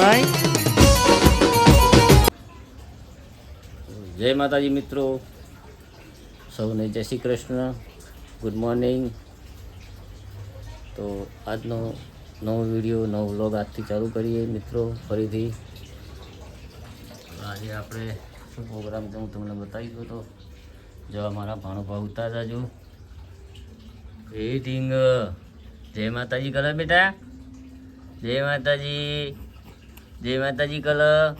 ભાઈ. જય માતાજી મિત્રો, સૌને જય શ્રી કૃષ્ણ. Good morning. તો આજનો નવો વિડીયો, નવો વ્લોગ આજથી ચાલુ કરીએ મિત્રો ફરીથી. આજે આપણે શું પ્રોગ્રામ છે હું તમને બતાવી દઉં. તો જો અમારા ભાણુભા ઉતાર જાજો. એ ઢીંગ. જય માતાજી કલર બેટા. જય માતાજી. જય માતાજી કલર.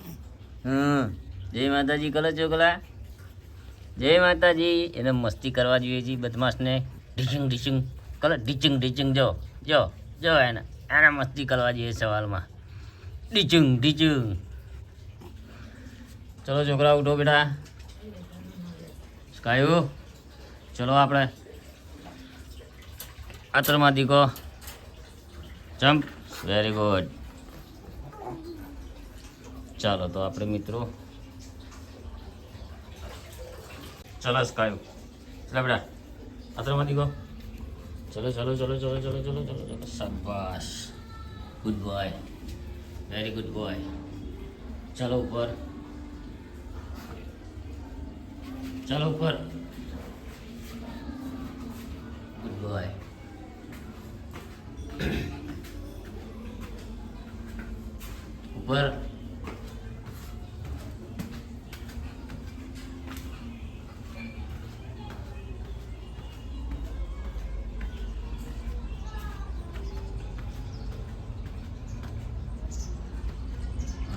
જય માતાજી કલર ચોકલા. જય માતાજી. એને મસ્તી કરવા જોઈએ છે બદમાશને. ઢીચિંગ ઢીચિંગ કલર. ઢીચિંગ ઢીચિંગ જો જો જો એને મસ્તી કરવા જોઈએ સવાલમાં. ઢીચિંગ ઢીચિંગ. ચલો છોકરા ઉઠો બેટા. સ્કાયુ ચલો આપણે આત્રમાં દીકો. જમ્પ. Very good. ચાલો તો આપણે મિત્રો ચલો સ્કાયુ ચલો બેટા આત્રમાં દીકો. ચલો ચલો ચલો ચલો ચલો ચલો ચલો ચલો. શાબાશ. Good boy. Very good boy. ચલો ઉપર. ચલો ઉપર. Good boy. ઉપર.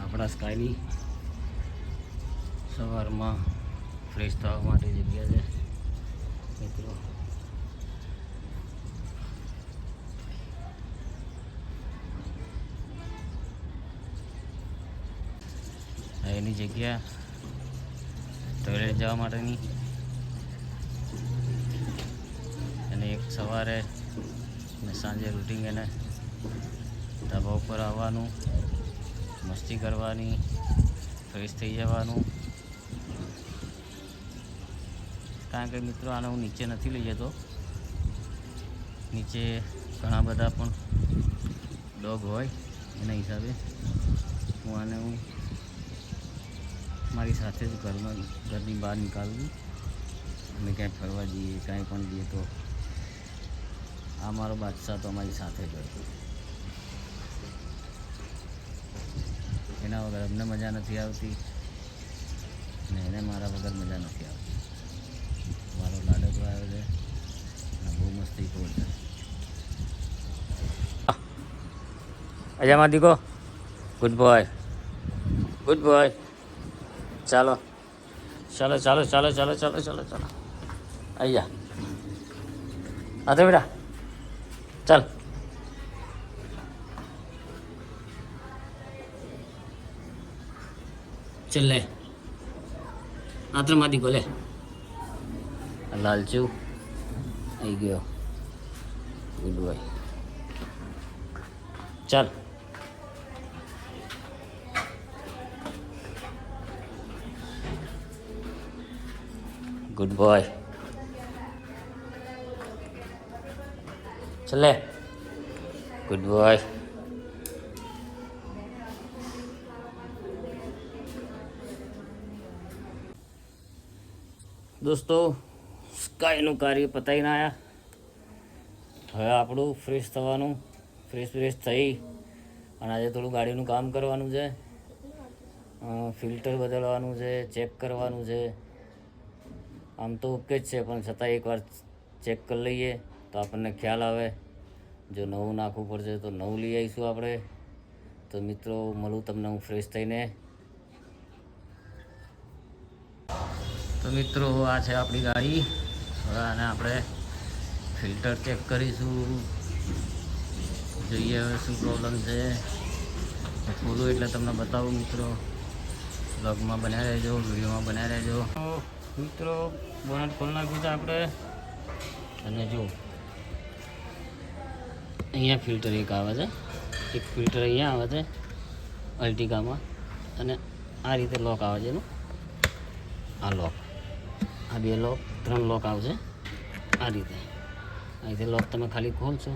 આપણા સ્કાયની સવારમાં ફ્રેશ થવા માટે જગ્યા છે મિત્રો. એની જગ્યા ટોયલેટ જવા માટેની, અને એક સવારે અને સાંજે રૂટિંગ એને ધાબા ઉપર આવવાનું, મસ્તી કરવાની, ફ્રેશ થઈ જવાનું. કારણ કે મિત્રો આને હું નીચે નથી લઈ જતો. નીચે ઘણા બધા પણ ડોગ હોય, એના હિસાબે હું મારી સાથે જ ઘરની બહાર નીકાળું. અમે ક્યાંય ફરવા જઈએ, કાંઈ પણ જઈએ તો આ મારો બાદશાહ તો અમારી સાથે જ હોય. એના વગર અમને મજા નથી આવતી અને એને મારા વગર મજા નથી આવતી. મારો લાડકો આવ્યો છે અને બહુ મસ્તી ખોર છે. અજામાં દીકો. Good boy. Good boy. ચાલો ચાલો ચાલો ચાલો ચાલો ચાલો ચાલો ચાલો. આવી જા. હા તો બેટા ચાલ. ચલ લે આત્રમાં દીકો લે. લાલચુ આવી ગયો. Good boy. ચાલ. Good boy. ચલે. Good boy. દોસ્તો સ્કાયનું કાર્ય પતાવીને આવ્યા. હવે આપણું ફ્રેશ થવાનું. ફ્રેશ થઈ અને આજે થોડું ગાડીનું કામ કરવાનું છે. ફિલ્ટર બદલવાનું છે, ચેક કરવાનું છે. આમ તો ઓકે જ છે, પણ છતાં એકવાર ચેક કરી લઈએ તો આપણને ખ્યાલ આવે. જો નવું નાખવું પડશે તો નવું લઈ આવીશું આપણે. તો મિત્રો મળું તમને હું ફ્રેશ થઈને. તો મિત્રો આ છે આપણી ગાડી. હવે આને આપણે ફિલ્ટર ચેક કરીશું. જોઈએ હવે શું પ્રોબ્લેમ છે. ખોલું એટલે તમને બતાવું મિત્રો. બ્લોગમાં બન્યા રહેજો, વિડીયોમાં બન્યા રહેજો મિત્રો. બોનટ ખોલી નાખ્યું છે આપણે. અને જો અહીંયા ફિલ્ટર એક આવે છે, એક ફિલ્ટર અહીંયા આવે છે અલ્ટિગામાં, અને આ રીતે લોક આવે છે એનું. આ લોક, આ બે લોક, 3 લોક આવશે આ રીતે. આ રીતે લોક તમે ખાલી ખોલશો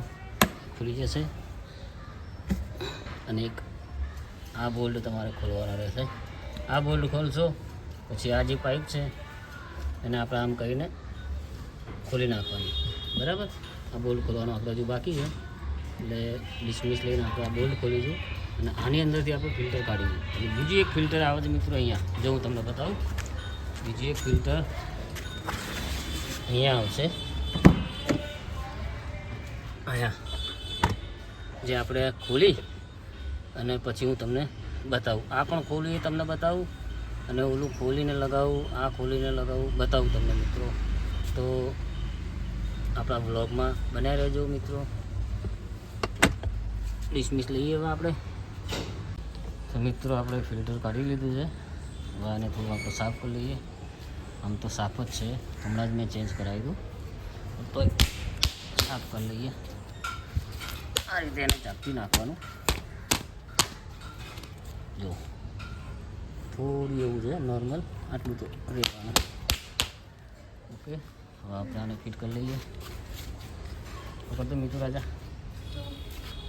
ખુલી જશે. અને એક આ બોલ્ટ તમારે ખોલવાના રહેશે. આ બોલ્ટ ખોલશો પછી આ જે પાઇપ છે એને આપણે આમ કરીને ખોલી નાખવાની, બરાબર. આ બોલ્ટ ખોલવાનો આપણે હજુ બાકી છે, એટલે ડિસમિસ લઈને આપણે આ બોલ્ટ ખોલીશું અને આની અંદરથી આપણે ફિલ્ટર કાઢીશું. અને બીજું એક ફિલ્ટર આવે છે મિત્રો અહીંયા, જો હું તમને બતાવું. બીજું એક ફિલ્ટર અહીંયા આવશે, અહીંયા જે આપણે ખોલી અને પછી હું તમને બતાવું. આ પણ ખોલી તમને બતાવું અને ઓલું ખોલીને લગાવું, આ ખોલીને લગાવું, બતાવું તમને મિત્રો. તો આપણા વ્લોગમાં બનાવી રહેજો મિત્રો. ડિસમિસ લઈએ હવે આપણે. તો મિત્રો આપણે ફિલ્ટર કાઢી લીધું છે, હવે આને થોડું આપણે સાફ કરી લઈએ. આમ તો સાફ જ છે, હમણાં જ મેં ચેન્જ કરાવી દઉં, તો સાફ કરી લઈએ. આ રીતે એને ચાપી નાખવાનું. જો થોડું એવું છે નોર્મલ, આટલું તો રહેવાનું. ઓકે, હવે આપણે આને ફિટ કરી લઈએ. પકડ તો મિત્રો રાજા,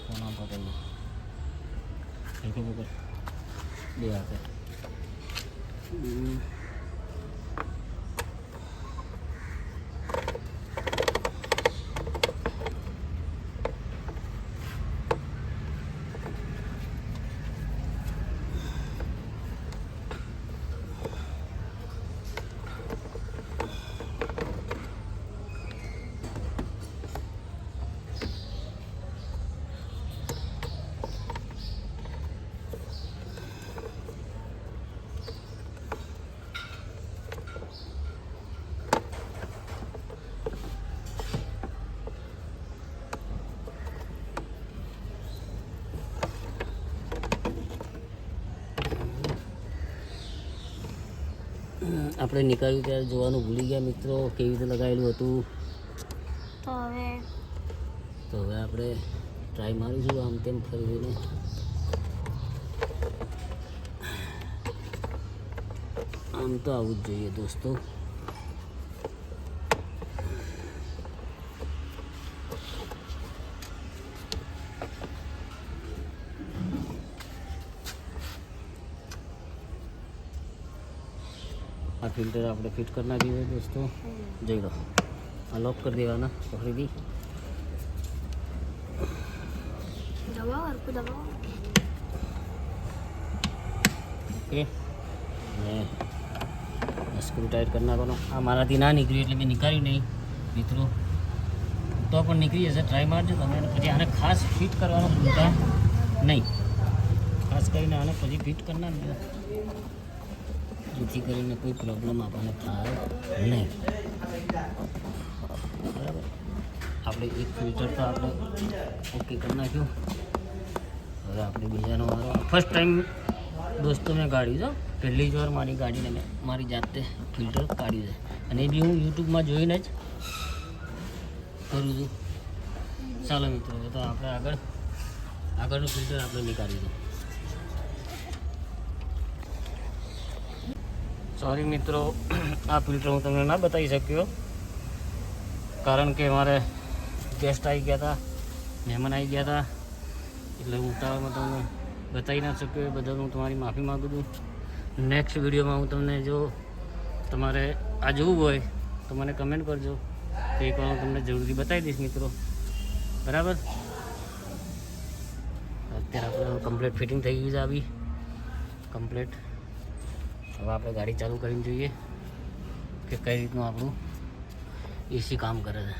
ફોન આમ પકડીએ, હલકે પકડ બે હાથે. આપણે નીકળ્યું ત્યારે જોવાનું ભૂલી ગયા મિત્રો, કેવી રીતે લગાવેલું હતું. તો હવે આપણે ટ્રાય મારીશું આમ તેમ ફરીને. આમ તો આવું જ જોઈએ દોસ્તો. આ ફિલ્ટર આપણે ફિટ કરી નાખીએ દોસ્તો. જોઈ લો, આ લોક કરી દેવાના, પકડી દી. ઓકે, અને સ્ક્રૂ ટાઈટ કરી નાખવાનો. આ મારાથી ના નીકળ્યું એટલે મેં નીકાળ્યું નહીં મિત્રો, તો પણ નીકળી જશે. ટ્રાય મારજો તમે. પછી આને ખાસ ફિટ કરવાનો ભૂલતા નહીં, ખાસ કરીને આને પછી ફિટ કરી નાખજો, જેથી કરીને કોઈ પ્રોબ્લેમ આપણને થાય નહીં. બરાબર, આપણે એક ફિલ્ટર તો આપણે ઓકે કરી નાખ્યું. હવે આપણે બીજાનો વારો. ફર્સ્ટ ટાઈમ દોસ્તો મેં કાઢ્યું છે, પહેલી જ વાર મારી ગાડીને મેં મારી જાતે ફિલ્ટર કાઢ્યું છે, અને એ બી હું યુટ્યુબમાં જોઈને જ કરું છું. ચાલો મિત્રો, તો આપણે આગળનું ફિલ્ટર આપણે નીકાળીશું. સોરી મિત્રો, આ ફિલ્ટર હું તમને ના બતાવી શક્યો, કારણ કે મારે ગેસ્ટ આવી ગયા હતા, મહેમાન આવી ગયા હતા, એટલે હું ઉતાવળમાં તમને બતાવી ના શક્યો. એ બદલ હું તમારી માફી માગું છું. નેક્સ્ટ વિડીયોમાં હું તમને, જો તમારે આ જોવું હોય તો મને કમેન્ટ કરજો, તો એકવાર હું તમને જરૂરથી બતાવી દઈશ મિત્રો. બરાબર, અત્યારે આપણે કમ્પ્લીટ ફિટિંગ થઈ ગયું છે, આવી કમ્પ્લીટ. હવે આપણે ગાડી ચાલુ કરીને જોઈએ કે કઈ રીતનું આપણું એસી કામ કરે છે.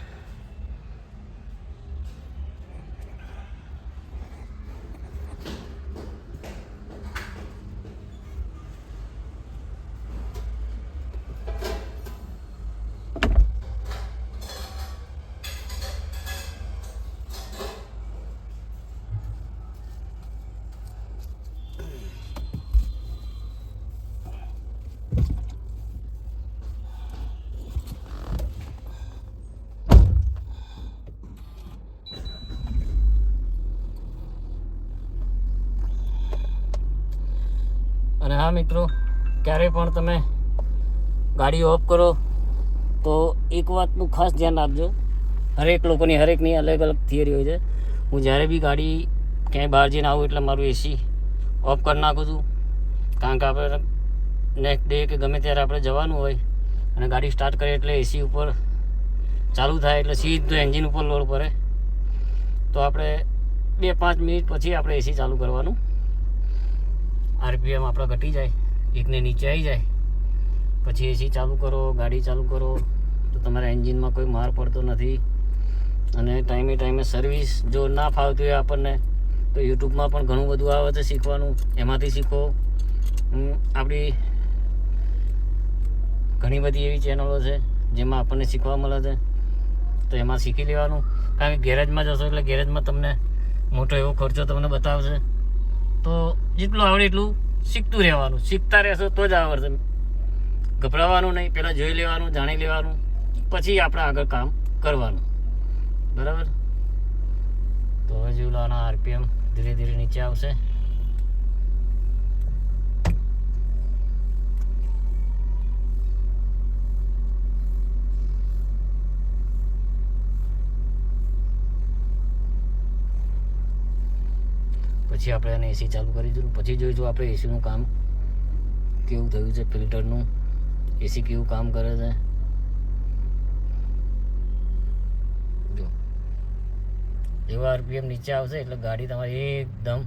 અને હા મિત્રો, ક્યારેય પણ તમે ગાડી ઓફ કરો તો એક વાતનું ખાસ ધ્યાન આપજો. હરેક લોકોની હરેકની અલગ અલગ થિયરી હોય છે. હું જ્યારે બી ગાડી ક્યાંય બહાર જઈને આવું એટલે મારું એસી ઓફ કરી નાખું છું, કારણ કે આપણે નેક્સ્ટ ડે કે ગમે ત્યારે આપણે જવાનું હોય અને ગાડી સ્ટાર્ટ કરીએ એટલે એસી ઉપર ચાલુ થાય એટલે સીધું એન્જિન ઉપર લોડ પડે, તો આપણે 2-5 મિનિટ પછી આપણે એસી ચાલુ કરવાનું. આરપીએમ આપણા ઘટી જાય, એકને નીચે આવી જાય પછી એસી ચાલુ કરો, ગાડી ચાલુ કરો તો તમારા એન્જિનમાં કોઈ માર પડતો નથી. અને ટાઈમે સર્વિસ જો ના ફાવતી હોય આપણને તો યુટ્યુબમાં પણ ઘણું બધું આવે છે શીખવાનું, એમાંથી શીખો. આપણી ઘણી બધી એવી ચેનલો છે જેમાં આપણને શીખવા મળે છે, તો એમાં શીખી લેવાનું. કારણ કે ગેરેજમાં જશો એટલે ગેરેજમાં તમને મોટો એવો ખર્ચો તમને બતાવશે, તો જેટલું આવડે એટલું શીખતું રહેવાનું. શીખતા રહેશો તો જ આવડશે, ગભરાવાનું નહીં, પહેલાં જોઈ લેવાનું, જાણી લેવાનું, પછી આપણે આગળ કામ કરવાનું. બરાબર? તો હવે જેવું લાવવાના આરપીએમ ધીરે ધીરે નીચે આવશે. પછી આપણે એને એસી ચાલુ કરીશું, પછી જોઈશું આપણે એસીનું કામ કેવું થયું છે, ફિલ્ટરનું એસી કેવું કામ કરે છે. જો એવા આરપીએમ નીચે આવશે એટલે ગાડી તમારી એકદમ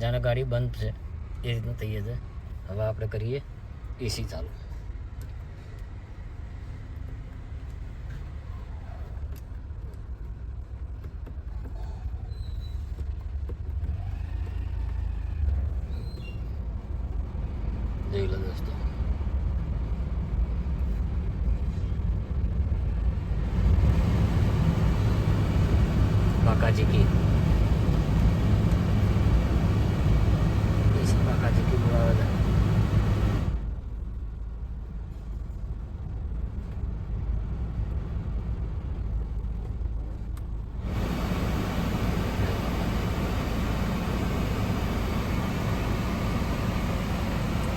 જાણે ગાડી બંધ છે એ રીતનું થઈ જશે. હવે આપણે કરીએ એસી ચાલુ. જોઈ લો દોસ્તો, બાકાજી કી બાકાજી કી બોલાવે છે.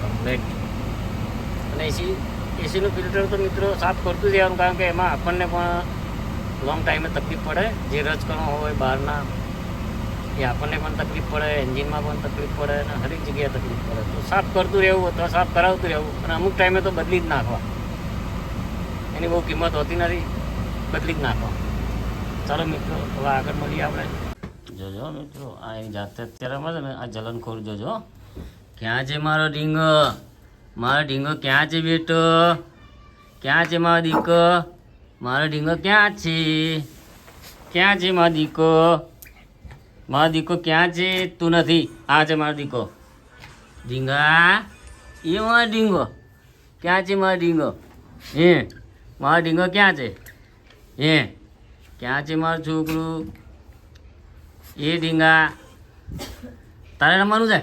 કમ્પ્લેટ. અને એસીનું ફિલ્ટર તો મિત્રો સાફ કરતું રહેવાનું, કારણ કે એમાં આપણને પણ લોંગ ટાઈમે તકલીફ પડે. જે રજકણો હોય બહારના એ આપણને પણ તકલીફ પડે, એન્જિનમાં પણ તકલીફ પડે અને હરેક જગ્યાએ તકલીફ પડે. તો સાફ કરતું રહેવું અથવા સાફ કરાવતું રહેવું, અને અમુક ટાઈમે તો બદલી જ નાખવા, એની બહુ કિંમત હોતી નથી, બદલી જ નાખવા. ચાલો મિત્રો હવે આગળ મળીએ આપણે. જોજો મિત્રો, આ એની જાતે અત્યારે મળે ને, આ જલનખોર જોજો. ક્યાં છે મારો ઢીંગો? મારો ઢીંગો ક્યાં છે બેટો? ક્યાં છે મારો દીકો? મારો ઢીંગો ક્યાં છે? ક્યાં છે મારો દીકો? મારો દીકો ક્યાં છે? તું નથી, આ છે મારો દીકો. ઢીંગા, એ મારો ઢીંગો ક્યાં છે? મારો ઢીંગો હે? મારો ઢીંગો ક્યાં છે? હે? ક્યાં છે મારું છોકરું? એ ઢીંગા, તારે રમવાનું છે?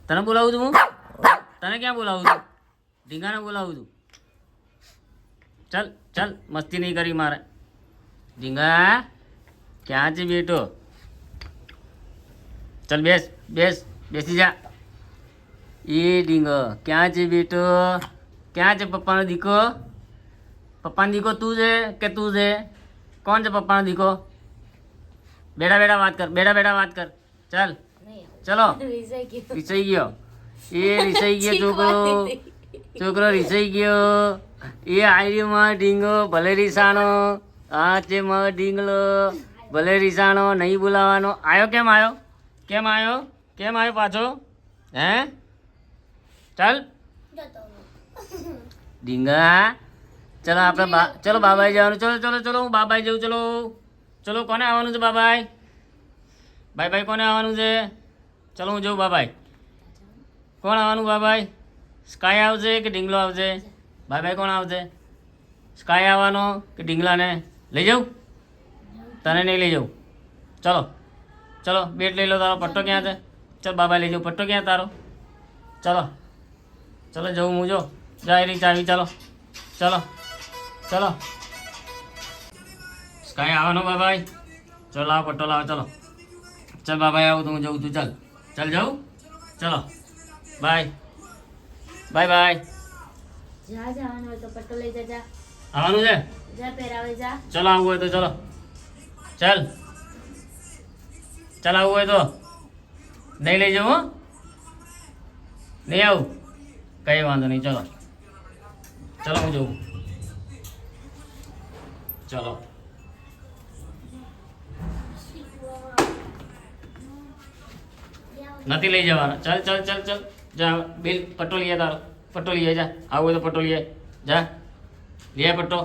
તને બોલાવું છું હું? તને ક્યાં બોલાવું છું? ઢીંગાને બોલાવું છું. ચાલ ચાલ, મસ્તી નહીં કરી મારે. ઢીંગા ક્યાં છે બેટો? ચાલ બેસ બેસ, બેસી જા. એ ઢીંગો ક્યાં છે બેટો? ક્યાં છે પપ્પાનો દીકો? પપ્પાનો દીકો તું છે કે તું છે? કોણ છે પપ્પાનો દીકો? બેઠા બેઠા વાત કર, બેઠા બેઠા વાત કર. ચાલ ચલો. રીસાઈ ગયો, એ રીસાઈ ગયો છોકરો, છોકરો રીસાઈ ગયો. એ આવ્યો મારો ઢીંગો, ભલે રીસાણો. આ છે મારો ઢીંગલો, ભલે રીસાણો. નહીં બોલાવાનો. આવ્યો કેમ આવ્યો? કેમ આવ્યો? કેમ આવ્યો પાછો? હે? ચાલ ઢીંગા, ચલો આપણે ચલો બાબાઈ જવાનું. ચલો ચલો ચલો, હું બાબાઈ જાઉં. ચલો ચલો, કોને આવવાનું છે બાબાઈ? ભાઈ ભાઈ કોને આવવાનું છે? ચલો હું જઉં બાબાઈ. કોણ આવવાનું બાબાઈ? સ્કાય આવશે કે ઢીંગલો આવશે? ભાઈ ભાઈ કોણ આવશે? સ્કાય આવવાનો કે ઢીંગલાને લઈ જાઉં? તને નહીં લઈ જાઉં. ચલો ચલો, બેટ લઈ લો. તારો પટ્ટો ક્યાં છે? ચાલ બાબાઈ લઈ જાઉં. પટ્ટો ક્યાં તારો? ચલો ચલો, જવું હું. જો જાય રહી ચાવી. ચાલો ચલો ચલો. સ્કાય આવવાનો બાબાઈ? ચલો લાવો પટ્ટો લાવો. ચલો ચાલ બાબાઈ આવું તો હું જઉં છું. ચાલ ચાલ જાઉં. ચલો બાય બાય બાય. જા જવાનું હોય તો પટ્ટો લઈ જા. આવવાનું છે? જા પહેરાવે જા. ચલો આવવું હોય તો ચલો. ચાલ ચાલ આવવું હોય તો નહીં લઈ જાઉં હો? નહીં આવું કંઈ વાંધો નહીં, ચલો ચલો હું જઉં, ચલો. નથી લઈ જવાના, ચાલ ચાલ ચાલ ચાલ જા. બિલ પટ્ટો લઈએ, તારો પટ્ટો લઈએ, જા. આવું હોય તો પટ્ટો લઈએ, જા. લે પટ્ટો,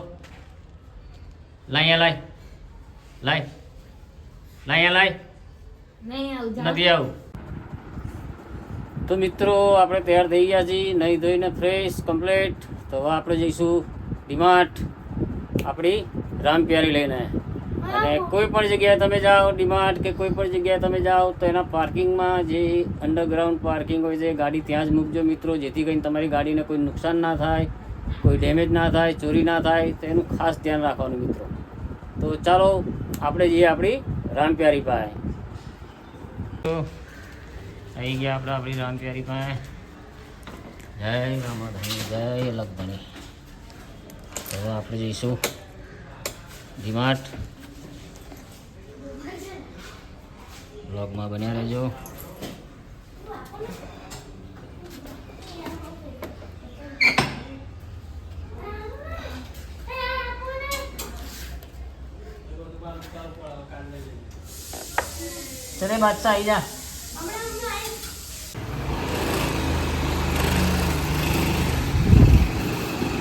લાય લાય લાય લાય લાય. નહીં આવું, જાઓ. નથી આવું. તો મિત્રો આપણે તૈયાર થઈ ગયા છીએ, નહીં ધોઈને ફ્રેશ કમ્પ્લીટ. તો હવે આપણે જઈશું ડીમાર્ટ આપણી રામપ્યારી લઈને. અને કોઈ પણ જગ્યાએ તમે જાઓ, ડીમાર્ટ કે કોઈ પણ જગ્યાએ તમે જાઓ, તો એના પાર્કિંગમાં જે અંડરગ્રાઉન્ડ પાર્કિંગ હોય છે, ગાડી ત્યાં જ મૂકજો મિત્રો, જેથી કરીને તમારી ગાડીને કોઈ નુકસાન ના થાય, કોઈ ડેમેજ ના થાય, ચોરી ના થાય. તો એનું ખાસ ધ્યાન રાખવાનું મિત્રો. તો ચાલો આપણે જઈએ આપણી રામપ્યારી પાસે. તો આવી ગયા આપણે આપણી રામપ્યારી પાસે. જય રામાધણી, જય લખમણી. તો આપણે જઈશું ડીમાર્ટ. બ્લોગમાં બન્યા રહેજો. ચલે બાદશાહ આવી જા.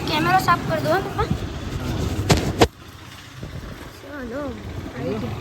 कैमरा साफ कर दो पापा. चलो आई गया.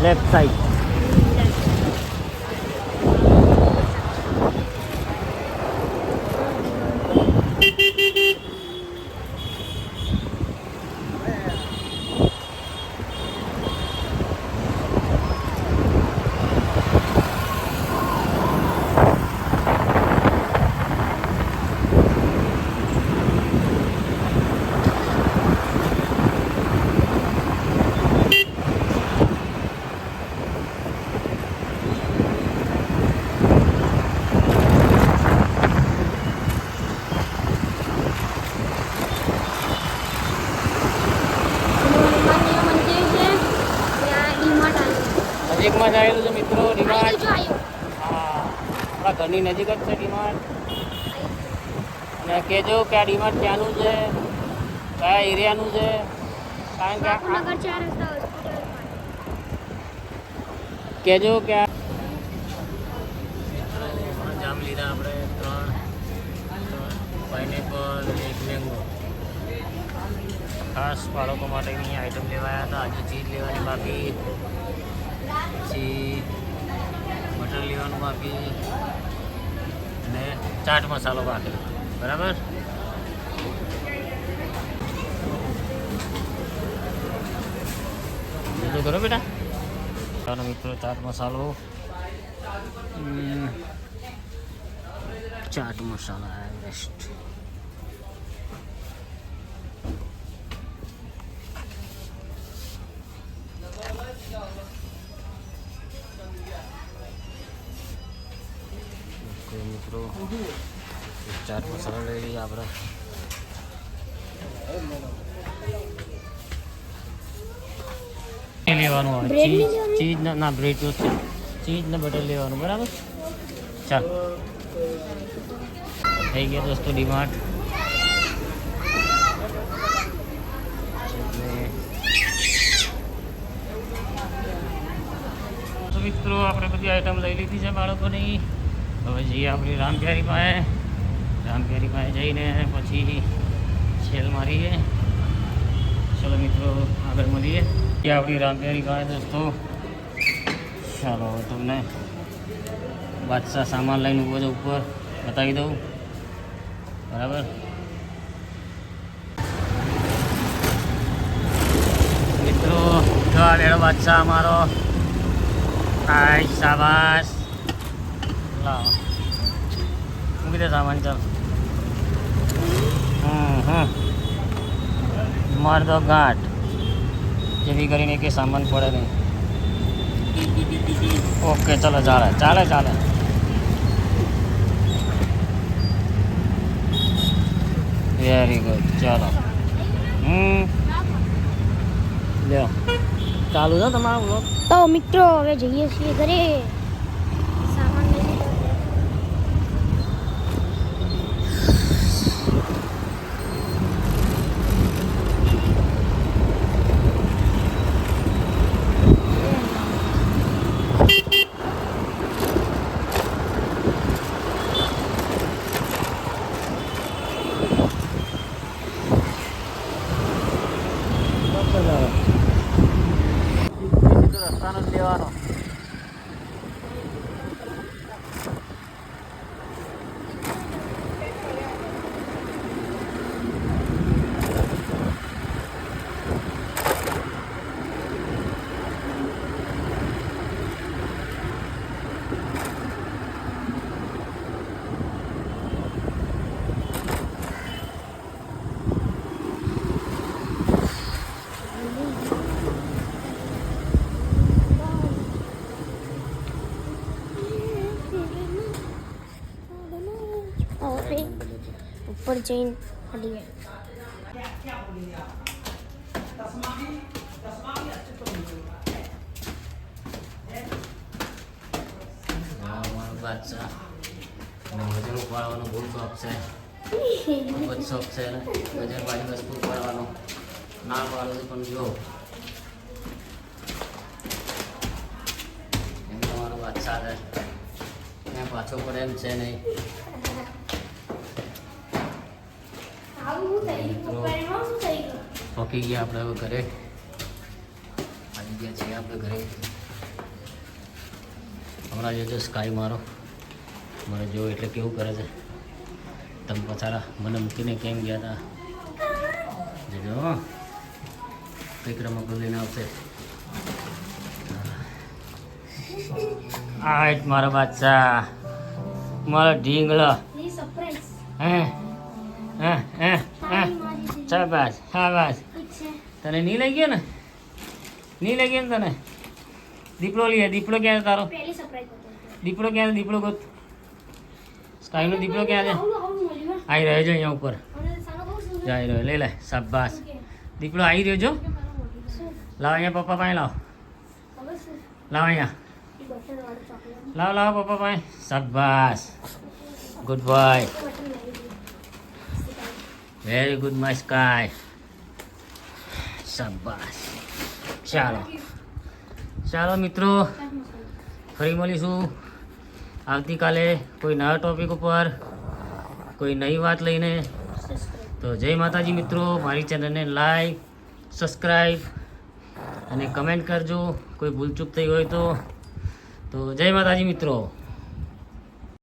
Left side. નજીકમાં જ આવેલું છે મિત્રો ડીમાર્ટ. હા, આપણા ઘરની નજીક જ છે ડીમાર્ટ. અને કહેજો કે આ ડીમાર્ટ ક્યાંનું છે, કયા એરિયાનું છે, કારણ કે કહેજો કે જામ લીધા આપણે 3 પાઇનેપલ, 1 મેંગો. ખાસ બાળકો માટેની આઈટમ લેવાયા હતા. આજે ચીઝ લેવાની બાકી, પછી બટર લેવાનું બાકી, અને ચાટ મસાલો બાકી. બરાબર. બીજું કરો બેટા. ચાલો મિત્રો, ચાટ મસાલો, ચાટ મસાલા એવરેસ્ટ. મિત્રો ચાટ મસાલા લઈ લઈએ આપણે. લેવાનું હોય ચીઝ ના બ્રેડ તો છે, ચીઝ ને બટર લેવાનું. બરાબર. ચાલ થઈ ગયા દોસ્તો ડીમાર્ટ. તો મિત્રો આપણે બધી આઈટમ લઈ લીધી છે બાળકોની. હવે જઈએ આપણી રામપ્યારી પાસે. રામપ્યારી પાસે જઈને પછી છેલ મારીએ. ચલો મિત્રો આગળ મળીએ. આપણી રામપ્યારી પાસે દોસ્તો. ચાલો તમને બાદશાહ સામાન લઈને ઉભો છે ઉપર, બતાવી દઉં. બરાબર. મિત્રો જો આ બેડો બાદશાહ અમારો. આય શાબાશ. લાવો મૂકી દે સામાન. ચાલ માર દો ગાંઠ, જેવી કરીને કે સામાન પડે નહીં. ઓકે ચલો ચાલે ચાલે ચાલે. Very good. ચાલો લ્યો ચાલુ છે તમારો બ્લોગ. તો મિત્રો હવે જઈએ છીએ ઘરે. સામાન લઈ લીધો. રસ્તાનો જ લેવાનો. હવે ઉપર જઈને મળીએ. બાદશાહ વજન ઉપાડવાનો બહુ શોખ છે. બહુ જ શોખ છે ને વજનવાળી વસ્તુ ઉપાડવાનો. ના પાડો તો પણ જો એમ તમારો બાદશાહ છે. ત્યાં પાછો પડે એમ છે નહીં. પકી ગયા આપણે હવે ઘરે. આવી ગયા છીએ આપણે ઘરે. હમણાં જોજો સ્કાય મારો મને જો એટલે કેવું કરે છે. તમે પછાડા મને મૂકીને કેમ ગયા હતા જોજો. કંઈક રમકડું લઈને આવશે. આ મારો બાદશાહ મારો ઢીંગલો. હે હે હે હે શાબાશ શાબાશ. તને નહીં લઈ ગયો ને? નહીં લઈ ગયો ને તને? દીપડો લઈએ. દીપડો ક્યાં છે તારો? દીપડો ક્યાં છે? દીપડો ગોત. સ્કાયનો દીપડો ક્યાં છે? આવી રહ્યો છે અહીંયા ઉપર. આવી રહ્યો. લઈ લે. શાબાશ. દીપડો આવી રહ્યો છો. લાવ અહીંયા પપ્પા પાસે લાવ. લાવ અહીંયા. લાવ લાવ પપ્પા પાસે. શાબાશ. Good boy. Very good my sky. શાબાશ. ચાલો ચાલો મિત્રો, ફરી મળીશું આવતીકાલે કોઈ નવા ટોપિક ઉપર, કોઈ નવી વાત લઈને. તો જય માતાજી મિત્રો. મારી ચેનલને લાઈક, સબસ્ક્રાઈબ અને કમેન્ટ કરજો. કોઈ ભૂલચૂક થઈ હોય તો જય માતાજી મિત્રો.